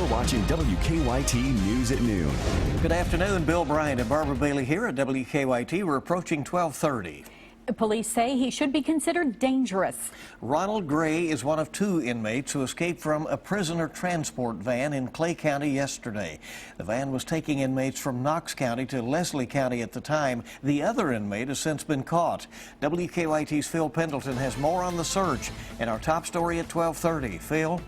You're watching WKYT News at Noon. Good afternoon. Bill Bryant and Barbara Bailey here at WKYT. We're approaching 12:30. Police say he should be considered dangerous. Ronald Gray is one of two inmates who escaped from a prisoner transport van in Clay County yesterday. The van was taking inmates from Knox County to Leslie County at the time. The other inmate has since been caught. WKYT's Phil Pendleton has more on the search in our top story at 12:30. Phil?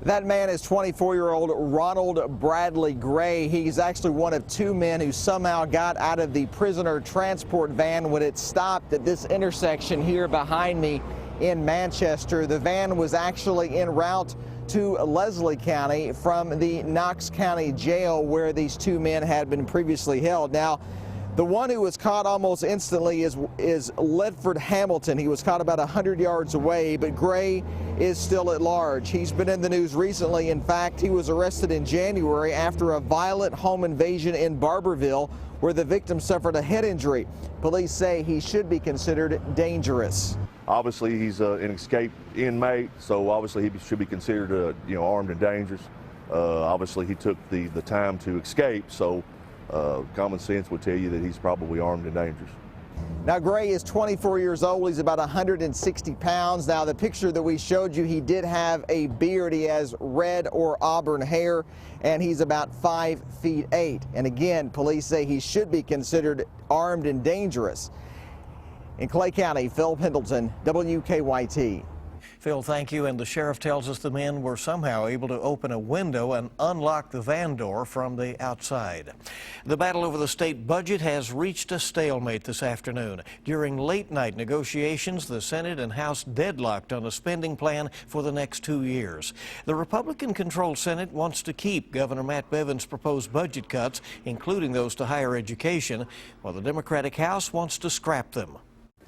That man is 24-year-old Ronald Bradley Gray. He's actually one of two men who somehow got out of the prisoner transport van when it stopped at this intersection here behind me in Manchester. The van was actually en route to Leslie County from the Knox County jail where these two men had been previously held. Now, the one who was caught almost instantly is Ledford Hamilton. He was caught about 100 yards away, but Gray is still at large. He's been in the news recently. In fact, he was arrested in January after a violent home invasion in Barberville where the victim suffered a head injury. Police say he should be considered dangerous. Obviously, he's an escaped inmate, so obviously he should be considered armed and dangerous. Obviously, he took the time to escape, so common sense would tell you that he's probably armed and dangerous. Now, Gray is 24 years old. He's about 160 pounds. Now, the picture that we showed you, he did have a beard. He has red or auburn hair, and he's about 5'8". And again, police say he should be considered armed and dangerous. In Clay County, Phil Pendleton, WKYT. Phil, thank you. And the sheriff tells us the men were somehow able to open a window and unlock the van door from the outside. The battle over the state budget has reached a stalemate this afternoon. During late-night negotiations, the Senate and House deadlocked on a spending plan for the next 2 years. The Republican-controlled Senate wants to keep Governor Matt Bevin's proposed budget cuts, including those to higher education, while the Democratic House wants to scrap them.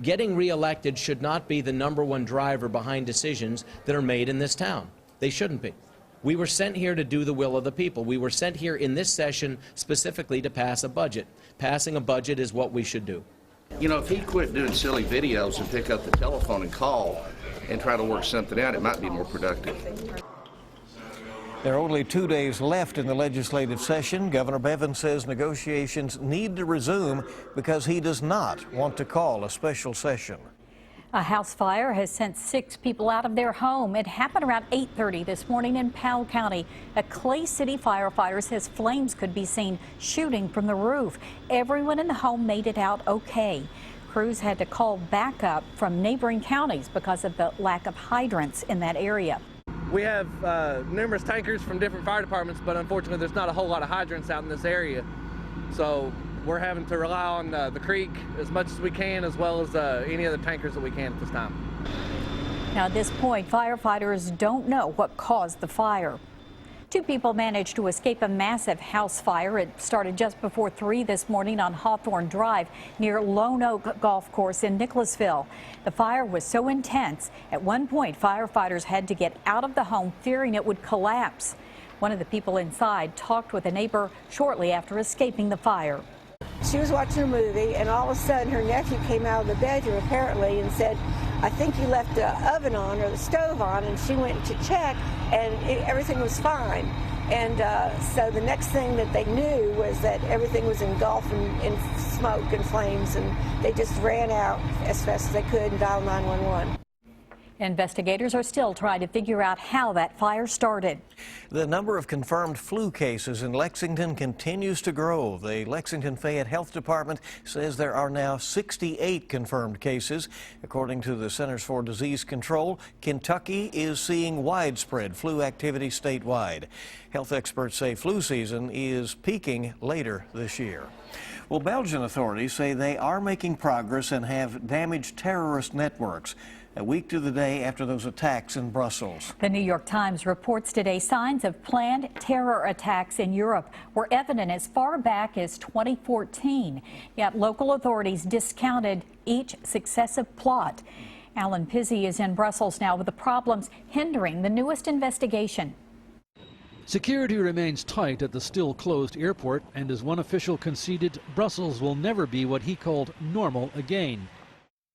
Getting reelected should not be the #1 driver behind decisions that are made in this town. They shouldn't be. We were sent here to do the will of the people. We were sent here in this session specifically to pass a budget. Passing a budget is what we should do. You know, if he quit doing silly videos and pick up the telephone and call and try to work something out, it might be more productive. There are only 2 days left in the legislative session. Governor Bevin says negotiations need to resume because he does not want to call a special session. A house fire has sent 6 people out of their home. It happened around 8:30 this morning in Powell County. A Clay City firefighter says flames could be seen shooting from the roof. Everyone in the home made it out okay. Crews had to call backup from neighboring counties because of the lack of hydrants in that area. We have numerous tankers from different fire departments, but unfortunately there's not a whole lot of hydrants out in this area. So we're having to rely on the creek as much as we can, as well as any other tankers that we can at this time. Now at this point, firefighters don't know what caused the fire. 2 people managed to escape a massive house fire. It started just before 3 this morning on Hawthorne Drive near Lone Oak Golf Course in Nicholasville. The fire was so intense, at one point firefighters had to get out of the home fearing it would collapse. One of the people inside talked with a neighbor shortly after escaping the fire. She was watching a movie, and all of a sudden her nephew came out of the bedroom apparently and said, "I think you left the oven on or the stove on," and she went to check and everything was fine. And so the next thing that they knew was that everything was engulfed in smoke and flames, and they just ran out as fast as they could and dialed 911. Investigators are still trying to figure out how that fire started. The number of confirmed flu cases in Lexington continues to grow. The Lexington Fayette Health Department says there are now 68 confirmed cases. According to the Centers for Disease Control, Kentucky is seeing widespread flu activity statewide. Health experts say flu season is peaking later this year. Well, Belgian authorities say they are making progress and have damaged terrorist networks a week to the day after those attacks in Brussels. The New York Times reports today signs of planned terror attacks in Europe were evident as far back as 2014. Yet local authorities discounted each successive plot. Alan Pizzi is in Brussels now with the problems hindering the newest investigation. Security remains tight at the still closed airport, and as one official conceded, Brussels will never be what he called normal again.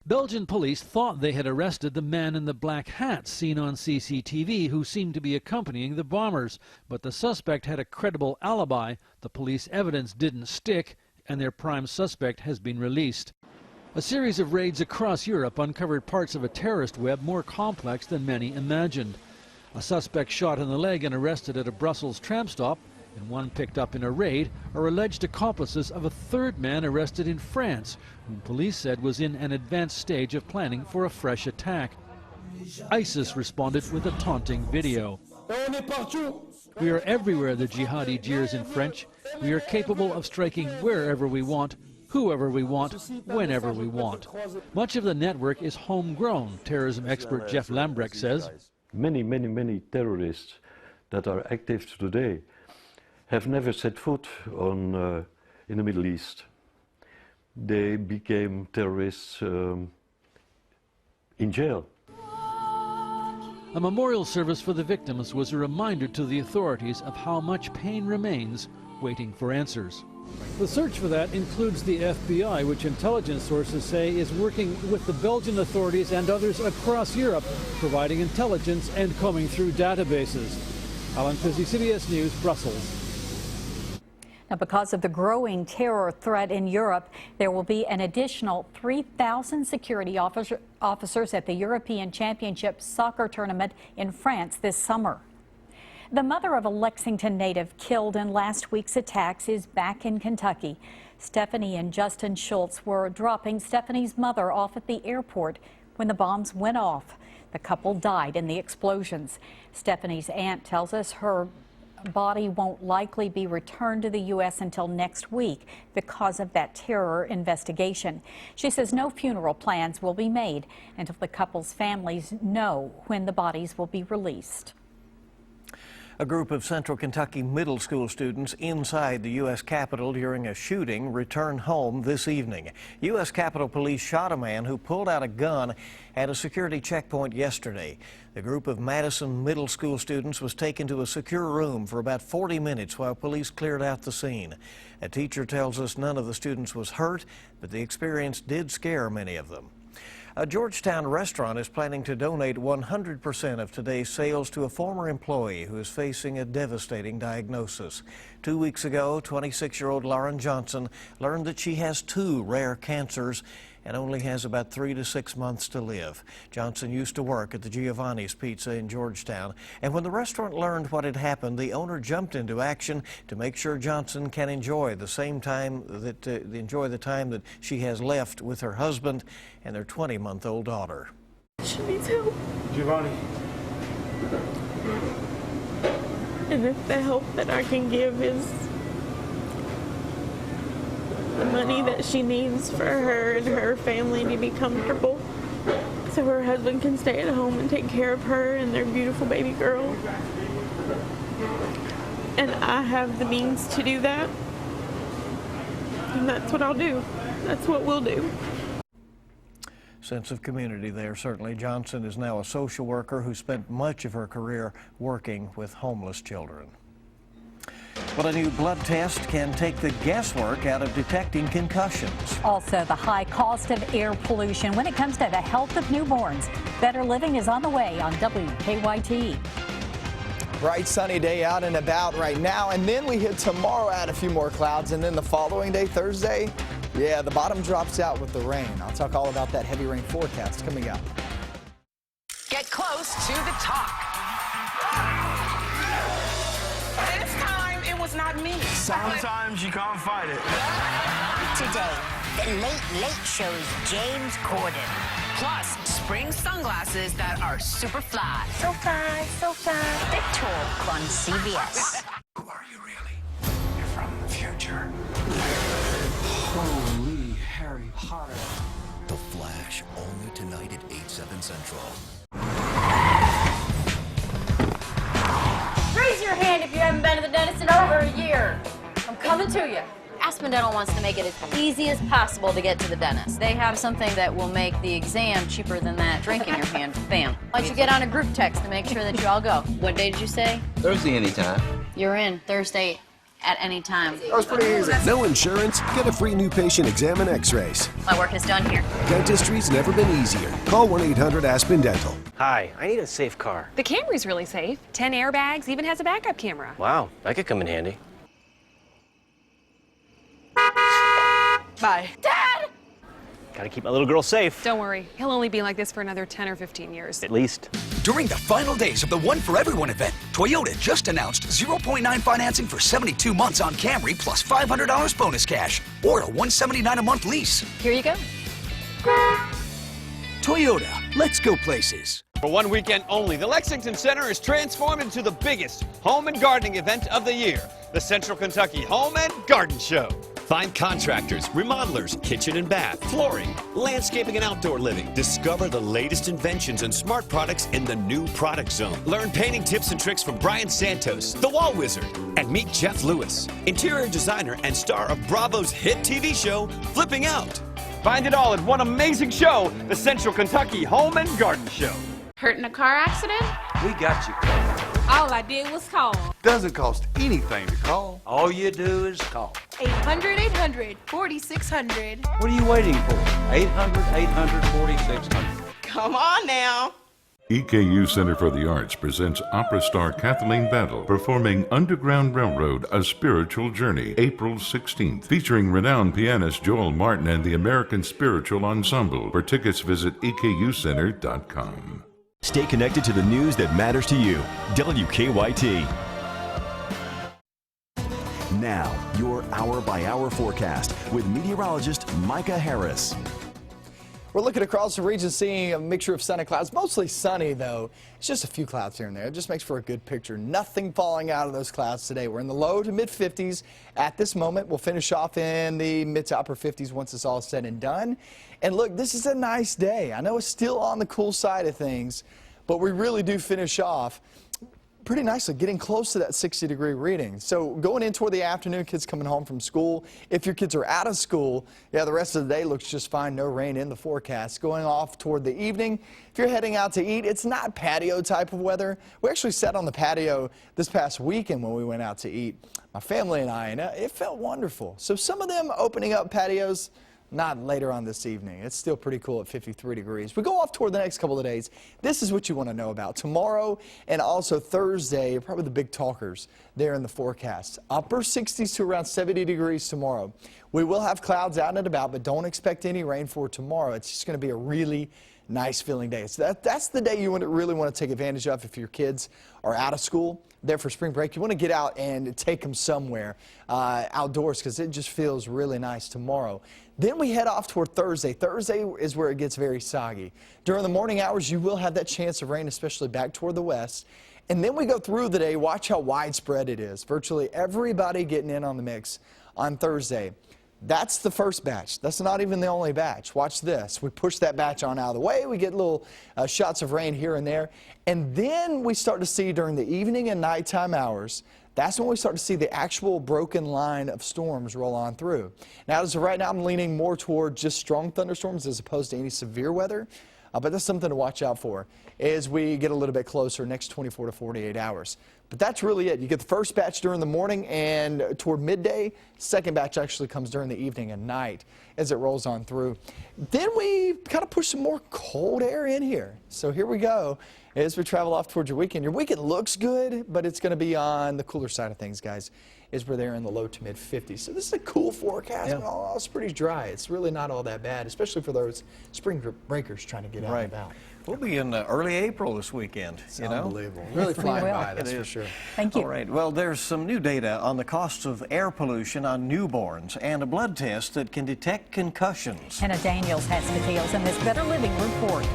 Belgian police thought they had arrested the man in the black hat seen on CCTV who seemed to be accompanying the bombers. But the suspect had a credible alibi, the police evidence didn't stick, and their prime suspect has been released. A series of raids across Europe uncovered parts of a terrorist web more complex than many imagined. A suspect shot in the leg and arrested at a Brussels tram stop, and one picked up in a raid, are alleged accomplices of a third man arrested in France, whom police said was in an advanced stage of planning for a fresh attack. ISIS responded with a taunting video. "We are everywhere," the jihadi jeers in French. "We are capable of striking wherever we want, whoever we want, whenever we want." Much of the network is homegrown, terrorism expert Jeff Lambrecht says. Many terrorists that are active today have never set foot in the Middle East. They became terrorists in jail. A memorial service for the victims was a reminder to the authorities of how much pain remains waiting for answers. The search for that includes the FBI, which intelligence sources say is working with the Belgian authorities and others across Europe, providing intelligence and combing through databases. Alan Fizzy, CBS News, Brussels. Now, because of the growing terror threat in Europe, there will be an additional 3,000 security officers at the European Championship soccer tournament in France this summer. The mother of a Lexington native killed in last week's attacks is back in Kentucky. Stephanie and Justin Schultz were dropping Stephanie's mother off at the airport when the bombs went off. The couple died in the explosions. Stephanie's aunt tells us her body won't likely be returned to the U.S. until next week because of that terror investigation. She says no funeral plans will be made until the couple's families know when the bodies will be released. A group of Central Kentucky middle school students inside the U.S. Capitol during a shooting returned home this evening. U.S. Capitol Police shot a man who pulled out a gun at a security checkpoint yesterday. The group of Madison middle school students was taken to a secure room for about 40 minutes while police cleared out the scene. A teacher tells us none of the students was hurt, but the experience did scare many of them. A Georgetown restaurant is planning to donate 100% of today's sales to a former employee who is facing a devastating diagnosis. 2 weeks ago, 26-year-old Lauren Johnson learned that she has 2 rare cancers and only has about 3 to 6 months to live. Johnson used to work at the Giovanni's Pizza in Georgetown, and when the restaurant learned what had happened, the owner jumped into action to make sure Johnson can enjoy the time that she has left with her husband and their 20-month-old daughter. She needs help. Giovanni. And if the help that I can give is the money that she needs for her and her family to be comfortable, so her husband can stay at home and take care of her and their beautiful baby girl, and I have the means to do that, and that's what I'll do. That's what we'll do. Sense of community there, certainly. Johnson is now a social worker who spent much of her career working with homeless children. But a new blood test can take the guesswork out of detecting concussions. Also, the high cost of air pollution when it comes to the health of newborns. Better living is on the way on WKYT. Bright sunny day out and about right now, and then we hit tomorrow, add a few more clouds, and then the following day, Thursday, yeah, the bottom drops out with the rain. I'll talk all about that heavy rain forecast coming up. Get close to the top. This time, it was not me. Sometimes you can't fight it. Today, the Late Show's James Corden. Plus, spring sunglasses that are super fly. So fly, so fly. The Talk on CBS. Who are you really? You're from the future. Holy Harry Potter. The Flash, only tonight at 8/7 Central. Raise your hand if you haven't been to the dentist in over a year. I'm coming to you. Aspen Dental wants to make it as easy as possible to get to the dentist. They have something that will make the exam cheaper than that drink in your hand. Bam. Why don't you get on a group text to make sure that you all go? What day did you say? Thursday anytime. You're in. Thursday at any time. That was pretty easy. No insurance? Get a free new patient exam and x-rays. My work is done here. Dentistry's never been easier. Call 1-800-ASPEN Dental. Hi, I need a safe car. The Camry's really safe. 10 airbags, even has a backup camera. Wow, that could come in handy. Bye. Dad! Gotta keep my little girl safe. Don't worry, he'll only be like this for another 10 or 15 years. At least. During the final days of the One for Everyone event, Toyota just announced 0.9 financing for 72 months on Camry plus $500 bonus cash or a $179 a month lease. Here you go. Toyota, let's go places. For one weekend only, the Lexington Center is transformed into the biggest home and gardening event of the year, the Central Kentucky Home and Garden Show. Find contractors, remodelers, kitchen and bath, flooring, landscaping and outdoor living. Discover the latest inventions and smart products in the new product zone. Learn painting tips and tricks from Brian Santos, the Wall Wizard, and meet Jeff Lewis, interior designer and star of Bravo's hit TV show, Flipping Out. Find it all at one amazing show, the Central Kentucky Home and Garden Show. Hurt in a car accident? We got you covered. All I did was call. Doesn't cost anything to call. All you do is call. 800-800-4600. What are you waiting for? 800-800-4600. Come on now. EKU Center for the Arts presents opera star Kathleen Battle performing Underground Railroad, A Spiritual Journey, April 16th, featuring renowned pianist Joel Martin and the American Spiritual Ensemble. For tickets, visit EKUcenter.com. Stay connected to the news that matters to you. WKYT. Now, your hour-by-hour forecast with meteorologist Micah Harris. We're looking across the region, seeing a mixture of sun and clouds. Mostly sunny, though. It's just a few clouds here and there. It just makes for a good picture. Nothing falling out of those clouds today. We're in the low to mid-50s at this moment. We'll finish off in the mid to upper 50s once it's all said and done. And look, this is a nice day. I know it's still on the cool side of things, but we really do finish off pretty nicely, getting close to that 60-degree reading. So going in toward the afternoon, kids coming home from school. If your kids are out of school, yeah, the rest of the day looks just fine. No rain in the forecast. Going off toward the evening, if you're heading out to eat, it's not patio type of weather. We actually sat on the patio this past weekend when we went out to eat, my family and I, and it felt wonderful. So some of them opening up patios, not later on this evening. It's still pretty cool at 53 degrees. We go off toward the next couple of days. This is what you want to know about. Tomorrow and also Thursday are probably the big talkers there in the forecast. Upper 60s to around 70 degrees tomorrow. We will have clouds out and about, but don't expect any rain for tomorrow. It's just going to be a really nice feeling day. So that's the day you really want to take advantage of if your kids are out of school. There for spring break, you want to get out and take them somewhere outdoors because it just feels really nice tomorrow. Then we head off toward Thursday. Thursday is where it gets very soggy. During the morning hours, you will have that chance of rain, especially back toward the west. And then we go through the day. Watch how widespread it is. Virtually everybody getting in on the mix on Thursday. That's the first batch. That's not even the only batch. Watch this. We push that batch on out of the way. We get little shots of rain here and there. And then we start to see during the evening and nighttime hours, that's when we start to see the actual broken line of storms roll on through. Now, as of right now, I'm leaning more toward just strong thunderstorms as opposed to any severe weather. But that's something to watch out for as we get a little bit closer next 24 to 48 hours. But that's really it. You get the first batch during the morning and toward midday. Second batch actually comes during the evening and night as it rolls on through. Then we kind of push some more cold air in here. So here we go as we travel off towards your weekend. Your weekend looks good, but it's going to be on the cooler side of things, guys, as we're there in the low to mid 50s. So this is a cool forecast. Yeah. But it's pretty dry. It's really not all that bad, especially for those spring breakers trying to get out and about. We'll be in early April this weekend. It's unbelievable. Really flying by, that's for sure. Thank you. All right. Well, there's some new data on the costs of air pollution on newborns and a blood test that can detect concussions. Hannah Daniels has details in this Better Living report.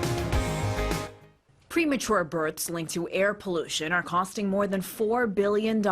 Premature births linked to air pollution are costing more than $4 billion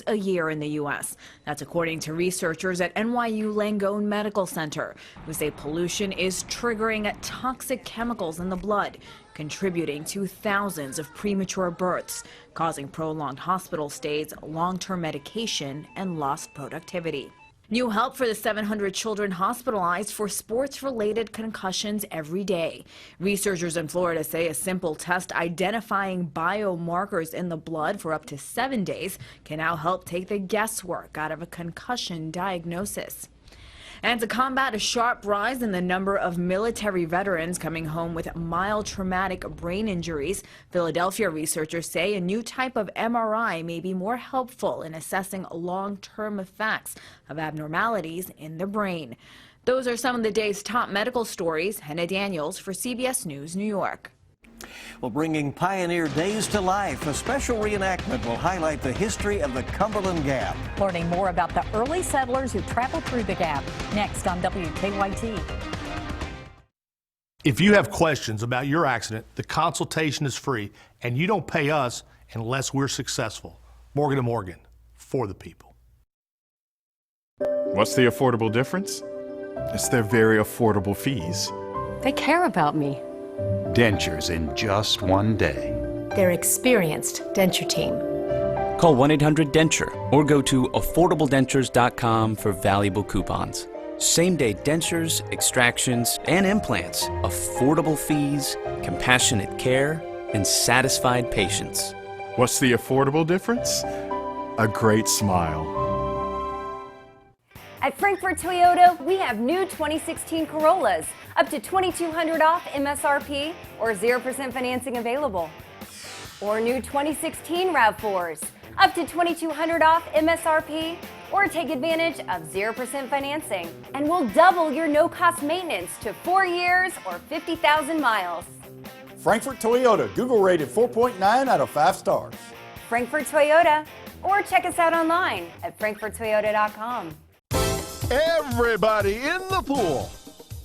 a year in the U.S. That's according to researchers at NYU Langone Medical Center, who say pollution is triggering toxic chemicals in the blood, contributing to thousands of premature births, causing prolonged hospital stays, long-term medication, and lost productivity. New help for the 700 children hospitalized for sports-related concussions every day. Researchers in Florida say a simple test identifying biomarkers in the blood for up to 7 days can now help take the guesswork out of a concussion diagnosis. And to combat a sharp rise in the number of military veterans coming home with mild traumatic brain injuries, Philadelphia researchers say a new type of MRI may be more helpful in assessing long-term effects of abnormalities in the brain. Those are some of the day's top medical stories. Hannah Daniels for CBS News, New York. Well, bringing Pioneer Days to life, a special reenactment will highlight the history of the Cumberland Gap. Learning more about the early settlers who traveled through the Gap, next on WKYT. If you have questions about your accident, the consultation is free, and you don't pay us unless we're successful. Morgan & Morgan, for the people. What's the affordable difference? It's their very affordable fees. They care about me. Dentures in just one day. Their experienced denture team. Call 1-800-DENTURE or go to affordabledentures.com for valuable coupons. Same-day dentures, extractions, and implants. Affordable fees, compassionate care, and satisfied patients. What's the affordable difference? A great smile. At Frankfort Toyota, we have new 2016 Corollas, up to $2,200 off MSRP or 0% financing available. Or new 2016 RAV4s, up to $2,200 off MSRP or take advantage of 0% financing. And we'll double your no-cost maintenance to 4 years or 50,000 miles. Frankfort Toyota, Google rated 4.9 out of 5 stars. Frankfort Toyota, or check us out online at frankforttoyota.com. Everybody in the pool.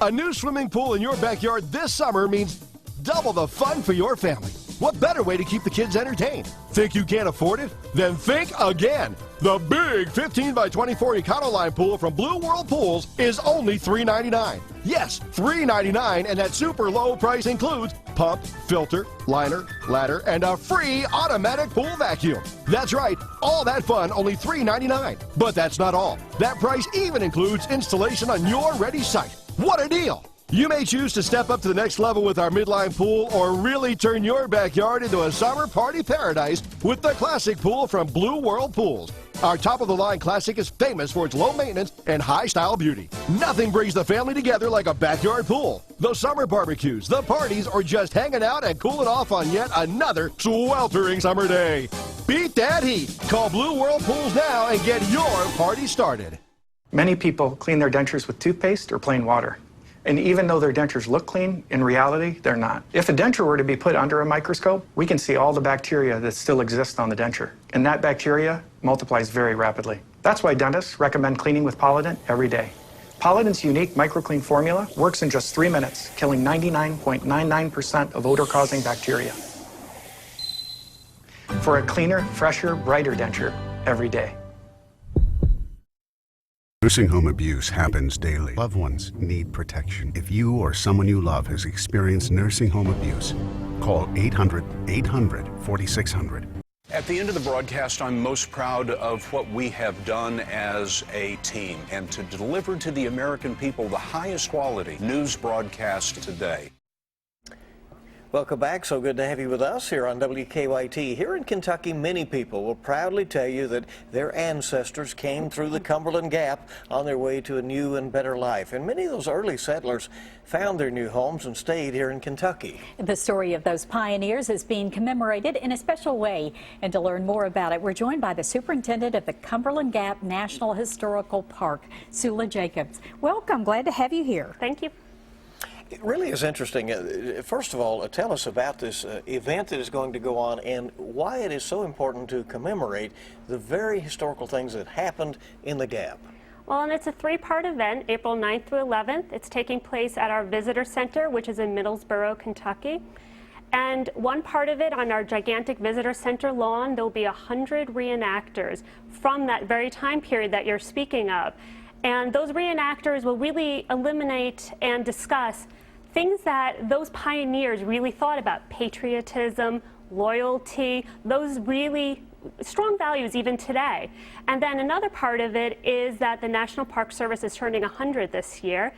A new swimming pool in your backyard this summer means double the fun for your family. What better way to keep the kids entertained? Think you can't afford it? Then think again. The big 15 by 24 Econoline pool from Blue World Pools is only $3.99. Yes, $3.99, and that super low price includes pump, filter, liner, ladder, and a free automatic pool vacuum. That's right, all that fun, only $3.99. But that's not all. That price even includes installation on your ready site. What a deal! You may choose to step up to the next level with our midline pool or really turn your backyard into a summer party paradise with the classic pool from Blue World Pools. Our top-of-the-line classic is famous for its low maintenance and high-style beauty. Nothing brings the family together like a backyard pool. The summer barbecues, the parties, or just hanging out and cooling off on yet another sweltering summer day. Beat that heat. Call Blue World Pools now and get your party started. Many people clean their dentures with toothpaste or plain water. And even though their dentures look clean, in reality, they're not. If a denture were to be put under a microscope, we can see all the bacteria that still exist on the denture. And that bacteria multiplies very rapidly. That's why dentists recommend cleaning with Polident every day. Polident's unique microclean formula works in just 3 minutes, killing 99.99% of odor-causing bacteria. For a cleaner, fresher, brighter denture every day. Nursing home abuse happens daily. Loved ones need protection. If you or someone you love has experienced nursing home abuse, call 800-800-4600. At the end of the broadcast, I'm most proud of what we have done as a team and to deliver to the American people the highest quality news broadcast today. Welcome back. So good to have you with us here on WKYT. Here in Kentucky, many people will proudly tell you that their ancestors came through the Cumberland Gap on their way to a new and better life. And many of those early settlers found their new homes and stayed here in Kentucky. The story of those pioneers is being commemorated in a special way. And to learn more about it, we're joined by the superintendent of the Cumberland Gap National Historical Park, Sula Jacobs. Welcome. Glad to have you here. Thank you. It really is interesting. First of all, tell us about this event that is going to go on and why it is so important to commemorate the very historical things that happened in the Gap. Well, and it's a 3-part event, April 9th through 11th. It's taking place at our visitor center, which is in Middlesboro, Kentucky. And one part of it, on our gigantic visitor center lawn, there'll be 100 reenactors from that very time period that you're speaking of. And those reenactors will really illuminate and discuss things that those pioneers really thought about: patriotism, loyalty, those really strong values even today. And then another part of it is that the National Park Service is turning 100 this year.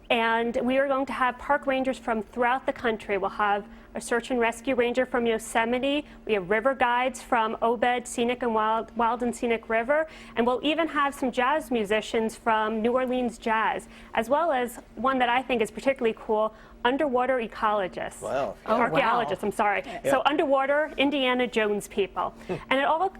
And we are going to have park rangers from throughout the country. We'll have a search and rescue ranger from Yosemite. We have river guides from Obed Scenic and Wild and Scenic River. And we'll even have some jazz musicians from New Orleans Jazz, as well as one that I think is particularly cool, underwater ecologists. Wow. Archaeologists, I'm sorry. Yeah. So underwater Indiana Jones people. And it all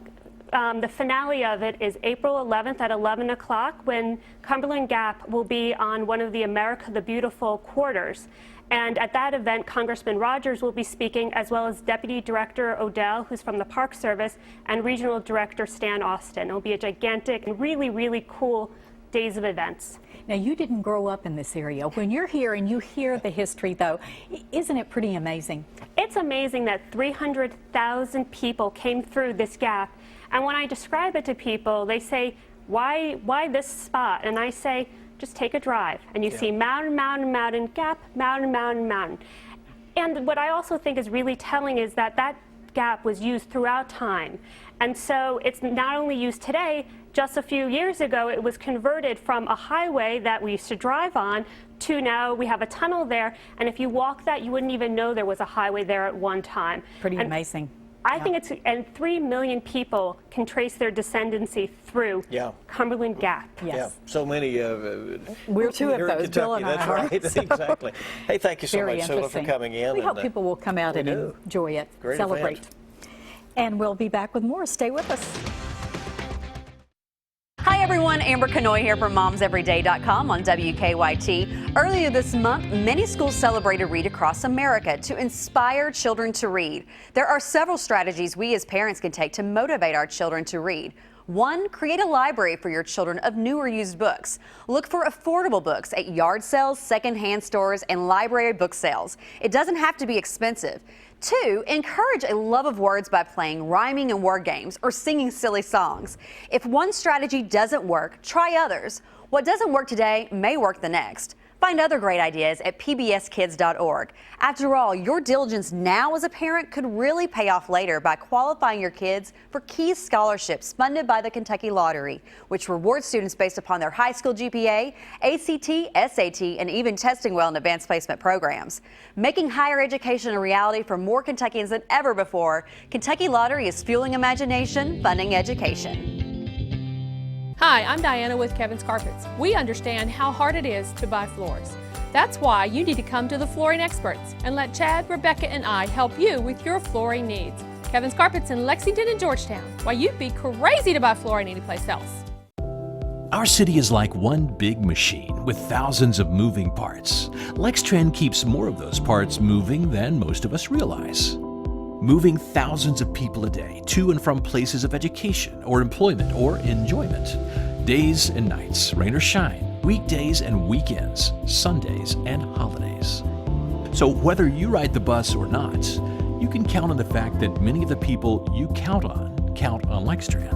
the finale of it is April 11th at 11 o'clock when Cumberland Gap will be on one of the America the Beautiful quarters. And at that event, Congressman Rogers will be speaking, as well as Deputy Director Odell, who's from the Park Service, and Regional Director Stan Austin. It'll be a gigantic and really, really cool days of events. Now, you didn't grow up in this area. When you're here and you hear the history, though, isn't it pretty amazing? It's amazing that 300,000 people came through this gap. And when I describe it to people, they say, why this spot? And I say, just take a drive. And you see mountain, mountain, mountain, gap, mountain, mountain, mountain. And what I also think is really telling is that that gap was used throughout time. And so it's not only used today, just a few years ago, it was converted from a highway that we used to drive on to now we have a tunnel there. And if you walk that, you wouldn't even know there was a highway there at one time. Pretty amazing. I think it's, and 3 million people can trace their descendancy through Cumberland Gap. Yes. Yeah, so many. We're two of here in those, Bill Kentucky. and I. That's right, So, exactly. Hey, thank you so very much, Sula, for coming in. We hope people will come out and enjoy it, Great celebrate. event. And we'll be back with more. Stay with us. Hi everyone, Amber Canoy here from MomsEveryday.com on WKYT. Earlier this month, many schools celebrated Read Across America to inspire children to read. There are several strategies we as parents can take to motivate our children to read. 1, create a library for your children of new or used books. Look for affordable books at yard sales, secondhand stores, and library book sales. It doesn't have to be expensive. 2, encourage a love of words by playing rhyming and word games or singing silly songs. If one strategy doesn't work, try others. What doesn't work today may work the next. Find other great ideas at pbskids.org. After all, your diligence now as a parent could really pay off later by qualifying your kids for key scholarships funded by the Kentucky Lottery, which rewards students based upon their high school GPA, ACT, SAT, and even testing well in advanced placement programs. Making higher education a reality for more Kentuckians than ever before, Kentucky Lottery is fueling imagination, funding education. Hi, I'm Diana with Kevin's Carpets. We understand how hard it is to buy floors. That's why you need to come to the flooring experts and let Chad, Rebecca, and I help you with your flooring needs. Kevin's Carpets in Lexington and Georgetown. Why, you'd be crazy to buy flooring anyplace else. Our city is like one big machine with thousands of moving parts. LexTrend keeps more of those parts moving than most of us realize. Moving thousands of people a day to and from places of education or employment or enjoyment. Days and nights, rain or shine, weekdays and weekends, Sundays and holidays. So whether you ride the bus or not, you can count on the fact that many of the people you count on LexTrend.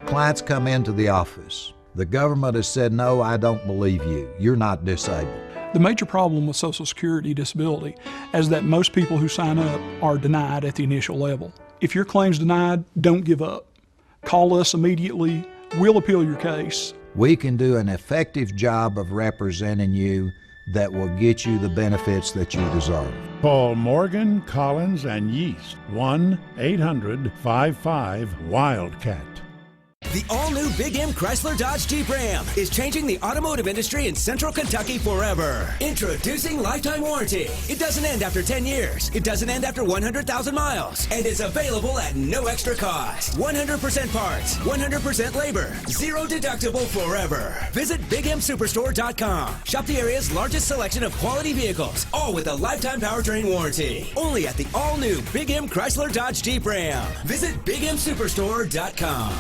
Clients come into the office. The government has said, no, I don't believe you. You're not disabled. The major problem with Social Security disability is that most people who sign up are denied at the initial level. If your claim's denied, don't give up. Call us immediately. We'll appeal your case. We can do an effective job of representing you that will get you the benefits that you deserve. Call Morgan, Collins, and Yeast, 1-800-55-WILDCAT. The all-new Big M Chrysler Dodge Jeep Ram is changing the automotive industry in Central Kentucky forever. Introducing lifetime warranty. It doesn't end after 10 years. It doesn't end after 100,000 miles. And is available at no extra cost. 100% parts, 100% labor, zero deductible forever. Visit BigMSuperstore.com. Shop the area's largest selection of quality vehicles, all with a lifetime powertrain warranty. Only at the all-new Big M Chrysler Dodge Jeep Ram. Visit BigMSuperstore.com.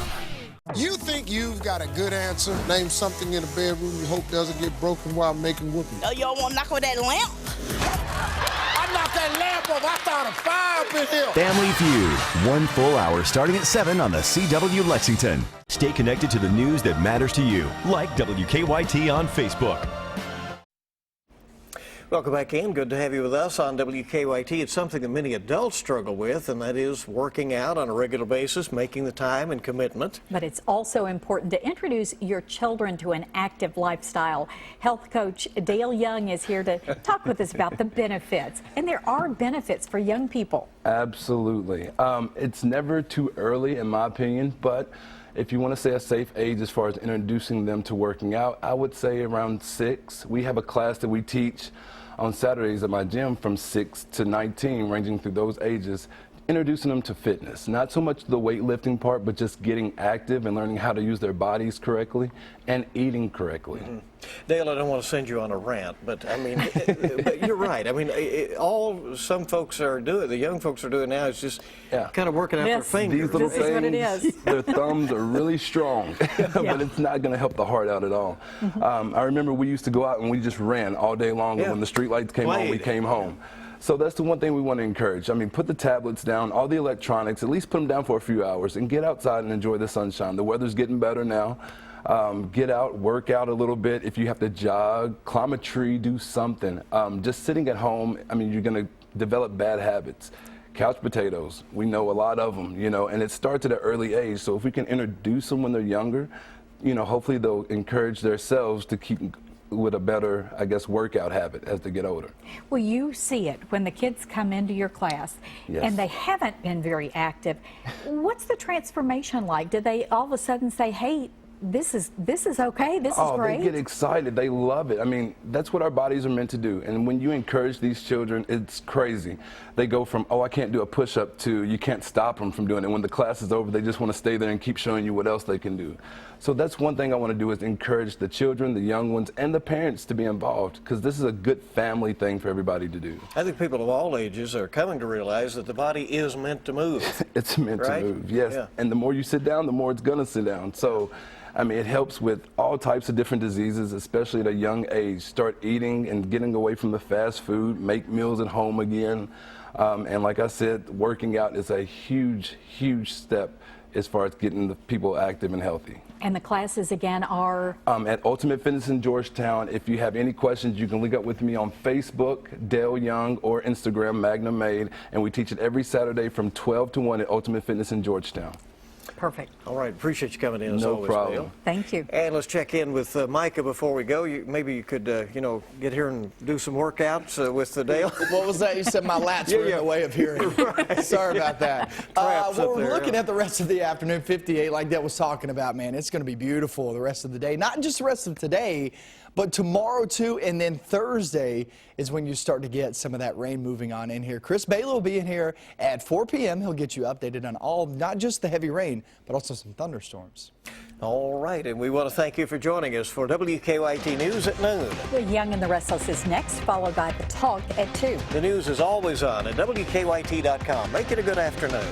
You think you've got a good answer? Name something in the bedroom you hope doesn't get broken while making whoopee. Oh, y'all want to knock over that lamp? I knocked that lamp off. I thought a fire up in here. Family Feud, 1 full hour starting at 7 on the CW Lexington. Stay connected to the news that matters to you, like WKYT on Facebook. Welcome back in. Good to have you with us on WKYT. It's something that many adults struggle with, and that is working out on a regular basis, making the time and commitment. But it's also important to introduce your children to an active lifestyle. Health coach Dale Young is here to talk with us about the benefits. And there are benefits for young people. Absolutely. It's never too early, in my opinion, but if you want to say a safe age as far as introducing them to working out, I would say around 6. We have a class that we teach on Saturdays at my gym from 6 to 19, ranging through those ages, introducing them to fitness. Not so much the weightlifting part, but just getting active and learning how to use their bodies correctly and eating correctly. Dale, I don't want to send you on a rant, but I mean, but you're right. I mean, all some folks are doing, the young folks are doing now is just kind of working out their fingers. These little This is what it is. their thumbs are really strong, but it's not going to help the heart out at all. I remember we used to go out and we just ran all day long, and when the street lights came on, we came home. So that's the one thing we want to encourage. I mean, put the tablets down, all the electronics, at least put them down for a few hours and get outside and enjoy the sunshine. The weather's getting better now. Get out, work out a little bit. If you have to jog, climb a tree, do something. Just sitting at home, I mean, you're going to develop bad habits. Couch potatoes, we know a lot of them, you know, and it starts at an early age. So if we can introduce them when they're younger, you know, hopefully they'll encourage themselves to keep with a better, I guess, workout habit as they get older. Well, you see it when the kids come into your class and they haven't been very active. What's the transformation like? Do they all of a sudden say, hey, this is okay, this is great? They get excited, they love it. I mean, that's what our bodies are meant to do. And when you encourage these children, it's crazy. They go from, oh, I can't do a push-up, to you can't stop them from doing it. When the class is over, they just want to stay there and keep showing you what else they can do. So that's one thing I want to do, is encourage the children, the young ones, and the parents to be involved, because this is a good family thing for everybody to do. I think people of all ages are coming to realize that the body is meant to move. It's meant to move, yes. Yeah. And the more you sit down, the more it's going to sit down. So, I mean, it helps with all types of different diseases, especially at a young age. Start eating and getting away from the fast food, make meals at home again. And like I said, working out is a huge, huge step as far as getting the people active and healthy. And the classes again are? At Ultimate Fitness in Georgetown. If you have any questions, you can link up with me on Facebook, Dale Young, or Instagram, Magnum Made. And we teach it every Saturday from 12 to 1 at Ultimate Fitness in Georgetown. Perfect. All right, appreciate you coming in as always, No problem. Dale. Thank you. And let's check in with Micah before we go. Maybe you could, you know, get here and do some workouts with Dale. What was that? You said my lats were in the way of hearing. Right. Sorry about that. Well, we're looking at the rest of the afternoon, 58, like Dale was talking about, man. It's going to be beautiful the rest of the day. Not just the rest of today, but tomorrow too, and then Thursday is when you start to get some of that rain moving on in here. Chris Bailey will be in here at 4 p.m. He'll get you updated on all, not just the heavy rain, but also some thunderstorms. All right, and we want to thank you for joining us for WKYT News at noon. The Young and the Restless is next, followed by The Talk at 2. The news is always on at WKYT.com. Make it a good afternoon.